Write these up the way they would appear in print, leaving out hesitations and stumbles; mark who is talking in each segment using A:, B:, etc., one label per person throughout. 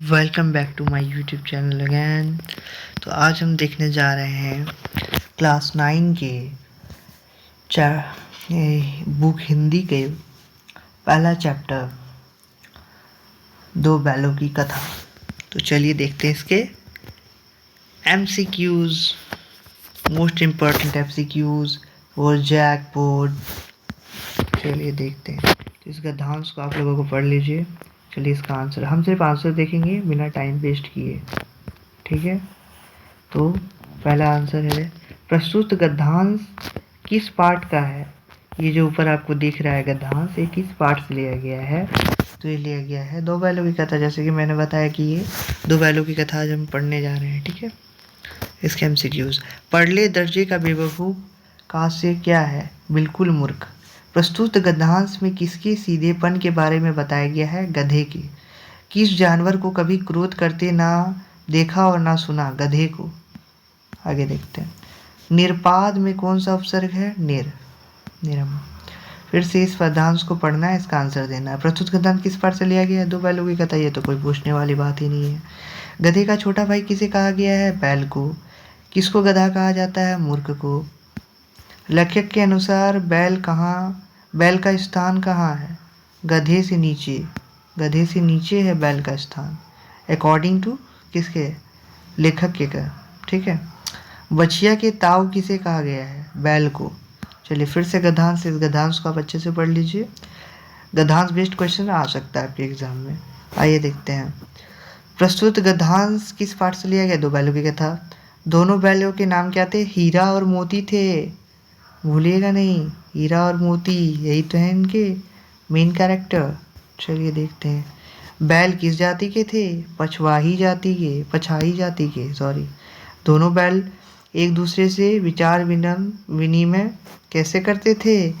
A: Welcome back to my YouTube channel again. तो आज हम देखने जा रहे हैं क्लास 9 के बुक हिंदी के पहला चैप्टर दो बैलों की कथा। तो चलिए देखते हैं इसके MCQs, मोस्ट इम्पॉर्टेंट MCQs और जैक बोर्ड। चलिए देखते हैं। तो इस गद्यांश को आप लोगों को पढ़ लीजिए। चलिए इसका आंसर हम सिर्फ आंसर देखेंगे बिना टाइम वेस्ट किए, ठीक है। तो पहला आंसर है, प्रस्तुत गद्यांश किस पाठ का है। ये जो ऊपर आपको दिख रहा है गद्यांश, ये किस पाठ से लिया गया है। तो ये लिया गया है दो बैलों की कथा। जैसे कि मैंने बताया कि ये दो बैलों की कथा आज हम पढ़ने जा रहे हैं, ठीक है। इसके MCQs, पढ़ले दर्जे का बेवकूफ़ कास्य क्या है, बिल्कुल मूर्ख। प्रस्तुत गद्यांश में किसके सीधेपन के बारे में बताया गया है, गधे के। किस जानवर को कभी क्रोध करते ना देखा और ना सुना, गधे को। आगे देखते हैं। निरपाद में कौन सा उपसर्ग है, निरम। फिर से इस पदांश को पढ़ना है, इसका आंसर देना है। प्रस्तुत गद्यांश किस पाठ से लिया गया है, दो बैलों की कथा। ये तो कोई पूछने वाली बात ही नहीं है। गधे का छोटा भाई किसे कहा गया है, बैल को। किसको गधा कहा जाता है, मूर्ख को। लेखक के अनुसार बैल का स्थान कहाँ है, गधे से नीचे। गधे से नीचे है बैल का स्थान, अकॉर्डिंग टू किसके, लेखक के का, ठीक है। बछिया के ताऊ किसे कहा गया है, बैल को। चलिए फिर से गद्यांश, इस गद्यांश को आप अच्छे से पढ़ लीजिए। गद्यांश बेस्ड क्वेश्चन आ सकता है आपके एग्जाम में। आइए देखते हैं। प्रस्तुत गद्यांश किस पाठ से लिया गया, दो बैलों की कथा। दोनों बैलों के नाम क्या थे, हीरा और मोती थे, भूलिएगा नहीं। हीरा और मोती यही तो है इनके मेन कैरेक्टर। चलिए देखते हैं। बैल किस जाति के थे, पछवाही जाति के सॉरी। दोनों बैल एक दूसरे से विचार विनिमय कैसे करते थे,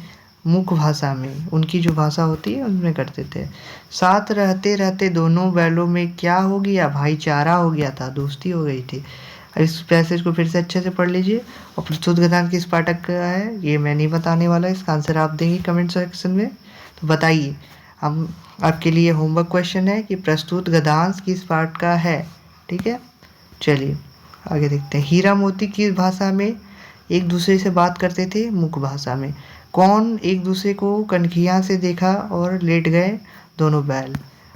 A: मुख भाषा में, उनकी जो भाषा होती है उनमें करते थे। साथ रहते रहते दोनों बैलों में क्या हो गया, भाईचारा हो गया था, दोस्ती हो गई थी। इस पैसेज को फिर से अच्छे से पढ़ लीजिए। और प्रस्तुत गद्यांश किस पाठक का है, ये मैं नहीं बताने वाला, इसका आंसर आप देंगे कमेंट सेक्शन में। तो बताइए, हम आपके लिए होमवर्क क्वेश्चन है कि प्रस्तुत गद्यांश किस पाठ का है, ठीक है। चलिए आगे देखते हैं। हीरा मोती किस भाषा में एक दूसरे से बात करते थे, मुख भाषा में। कौन एक दूसरे को कनखियाँ से देखा और लेट गए, दोनों बैल।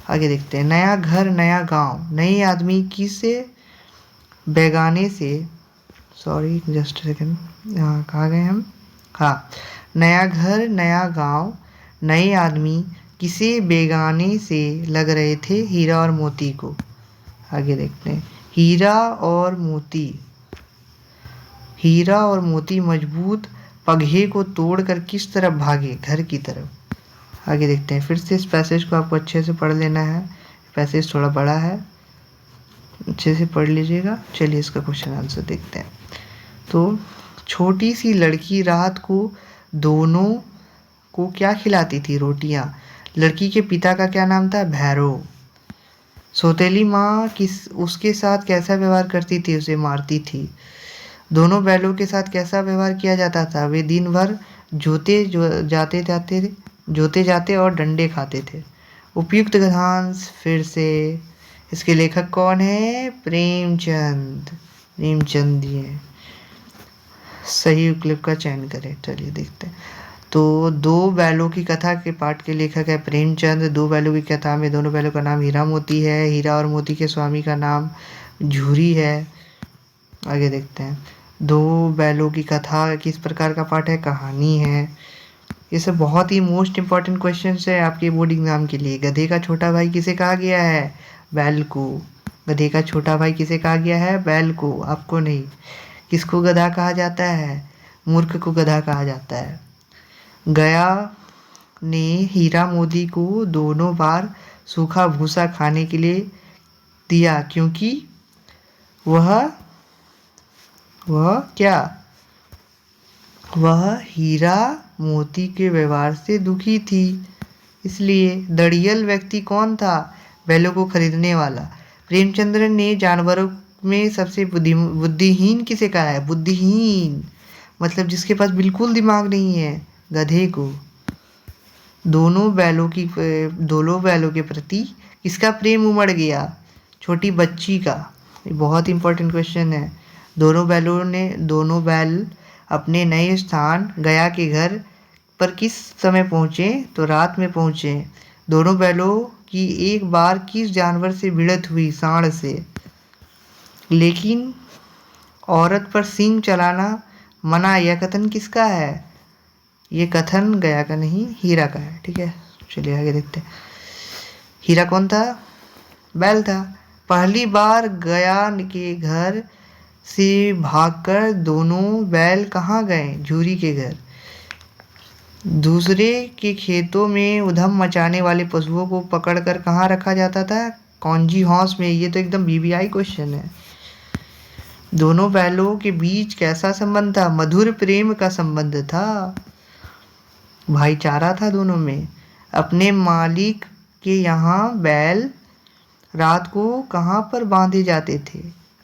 A: आगे देखते हैं। नया घर नया गांव, नए आदमी किसे बेगाने से, सॉरी जस्ट सेकंड, यहाँ कहाँ गए हम, हाँ। नया घर नया गांव, नए आदमी किसे बेगाने से लग रहे थे, हीरा और मोती को। आगे देखते हैं। हीरा और मोती मजबूत पगहे को तोड़कर किस तरफ भागे, घर की तरफ। आगे देखते हैं। फिर से इस पैसेज को आपको अच्छे से पढ़ लेना है, पैसेज थोड़ा बड़ा है, अच्छे से पढ़ लीजिएगा। चलिए इसका क्वेश्चन आंसर देखते हैं। तो छोटी सी लड़की रात को दोनों को क्या खिलाती थी, रोटियां। लड़की के पिता का क्या नाम था, भैरव। सौतेली माँ उसके साथ कैसा व्यवहार करती थी, उसे मारती थी। दोनों बैलों के साथ कैसा व्यवहार किया जाता था, वे दिन भर जोते जाते और डंडे खाते थे। उपयुक्त गद्यांश, फिर से इसके लेखक कौन है, प्रेमचंद जी। सही क्लिप का चयन करें। चलिए देखते हैं। तो दो बैलों की कथा के पाठ के लेखक है प्रेमचंद। दो बैलों की कथा में दोनों बैलों का नाम हीरा मोती है, हीरा और मोती के स्वामी का नाम झूरी है। आगे देखते हैं। दो बैलों की कथा किस प्रकार का पाठ है, कहानी है। ये सब बहुत ही मोस्ट इंपॉर्टेंट क्वेश्चन है आपके बोर्ड एग्जाम के लिए। गधे का छोटा भाई किसे कहा गया है, बैल को। गधे का छोटा भाई किसे कहा गया है, बैल को, आपको नहीं। किसको गधा कहा जाता है, मूर्ख को गधा कहा जाता है। गया ने हीरा मोती को दोनों बार सूखा भूसा खाने के लिए दिया, क्योंकि वह हीरा मोती के व्यवहार से दुखी थी, इसलिए। दड़ियल व्यक्ति कौन था, बैलों को खरीदने वाला। प्रेमचंद्र ने जानवरों में सबसे बुद्धिहीन किसे कहा है, बुद्धिहीन मतलब जिसके पास बिल्कुल दिमाग नहीं है, गधे को। दोनों बैलों के प्रति किसका प्रेम उमड़ गया, छोटी बच्ची का। ये बहुत इंपॉर्टेंट क्वेश्चन है। दोनों बैल अपने नए स्थान गया के घर पर किस समय पहुँचे? तो रात में पहुँचे। दोनों बैलों की एक बार किस जानवर से भिड़ंत हुई? सांड से। लेकिन औरत पर सींग चलाना मना, यह कथन किसका है? ये कथन गया का नहीं, हीरा का है। ठीक है, चलिए आगे देखते हैं। हीरा कौन था? बैल था। पहली बार गया के घर से भागकर दोनों बैल कहाँ गए? झूरी के घर। दूसरे के खेतों में उधम मचाने वाले पशुओं को पकड़कर कहाँ रखा जाता था? कौंजी हौस में। ये तो एकदम बीबीआई क्वेश्चन है। दोनों बैलों के बीच कैसा संबंध था? मधुर प्रेम का संबंध था, भाईचारा था दोनों में। अपने मालिक के यहाँ बैल रात को कहाँ पर बांधे जाते थे?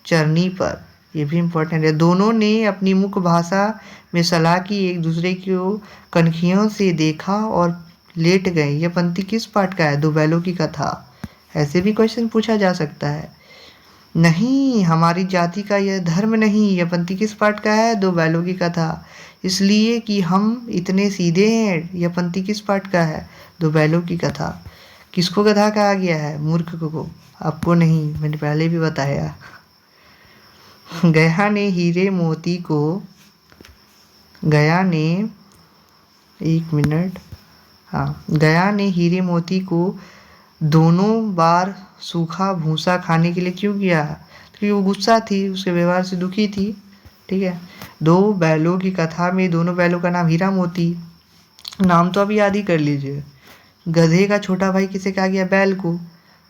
A: चरनी पर। ये भी इम्पोर्टेंट है। दोनों ने अपनी मुख्य भाषा में सलाह की, एक दूसरे को कनखियों से देखा और लेट गए। यह पंक्ति किस पाठ का है? दो बैलों की कथा। ऐसे भी क्वेश्चन पूछा जा सकता है। नहीं, हमारी जाति का यह धर्म नहीं। यह पंक्ति किस पाठ का है? दो बैलों की कथा। इसलिए कि हम इतने सीधे हैं। यह पंक्ति किस पाठ का है? दो बैलों की कथा। किसको गधा कहा गया है? मूर्ख को। आपको नहीं, मैंने पहले भी बताया। गया ने हीरे मोती को गया ने हीरे मोती को दोनों बार सूखा भूसा खाने के लिए क्यों किया? क्योंकि वो गुस्सा थी, उसके व्यवहार से दुखी थी। ठीक है। दो बैलों की कथा में दोनों बैलों का नाम हीरा मोती। नाम तो अभी याद ही कर लीजिए। गधे का छोटा भाई किसे कहा गया? बैल को।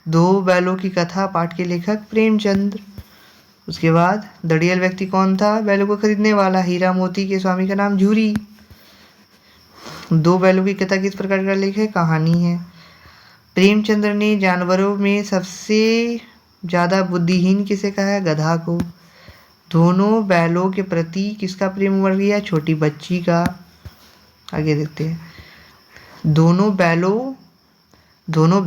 A: दो बैलों की कथा पाठ के लेखक प्रेमचंद्र। उसके बाद दड़ियल व्यक्ति कौन था? बैलों को खरीदने वाला। हीरा मोती के स्वामी का नाम झूरी। दो बैलों की कथा किस प्रकार का लेख है? कहानी है। प्रेमचंद्र ने जानवरों में सबसे ज़्यादा बुद्धिहीन किसे कहा है? गधा को। दोनों बैलों के प्रति किसका प्रेम उमड़ गया? छोटी बच्ची का। आगे देखते हैं। दोनों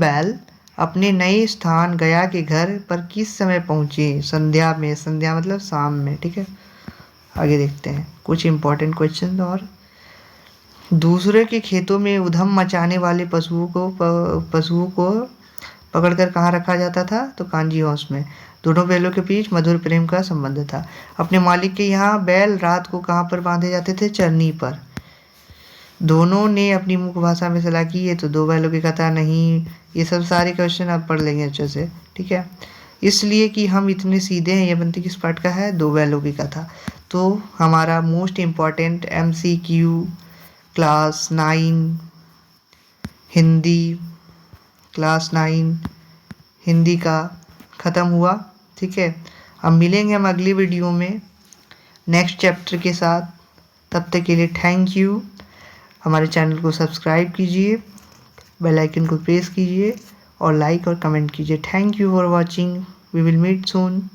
A: बैल अपने नए स्थान गया के घर पर किस समय पहुँचे? संध्या में। संध्या मतलब शाम में। ठीक है, आगे देखते हैं कुछ इंपॉर्टेंट क्वेश्चन। और दूसरे के खेतों में उधम मचाने वाले पशुओं को पकड़कर कहाँ रखा जाता था? तो कांजी हाउस में। दोनों बैलों के बीच मधुर प्रेम का संबंध था। अपने मालिक के यहाँ बैल रात को कहाँ पर बांधे जाते थे? चरनी पर। दोनों ने अपनी मुख्य भाषा में सलाह की। है तो दो बैलों की कथा नहीं। ये सब सारे क्वेश्चन आप पढ़ लेंगे अच्छे से। ठीक है। इसलिए कि हम इतने सीधे हैं। ये बनती किस पाठ का है? दो बैलों की कथा। तो हमारा most important MCQ class 9 Hindi का ख़त्म हुआ। ठीक है, अब मिलेंगे हम अगली वीडियो में नेक्स्ट चैप्टर के साथ। तब तक के लिए थैंक यू। हमारे चैनल को सब्सक्राइब कीजिए, बेल आइकन को प्रेस कीजिए और लाइक और कमेंट कीजिए। Thank you for watching. We will meet soon.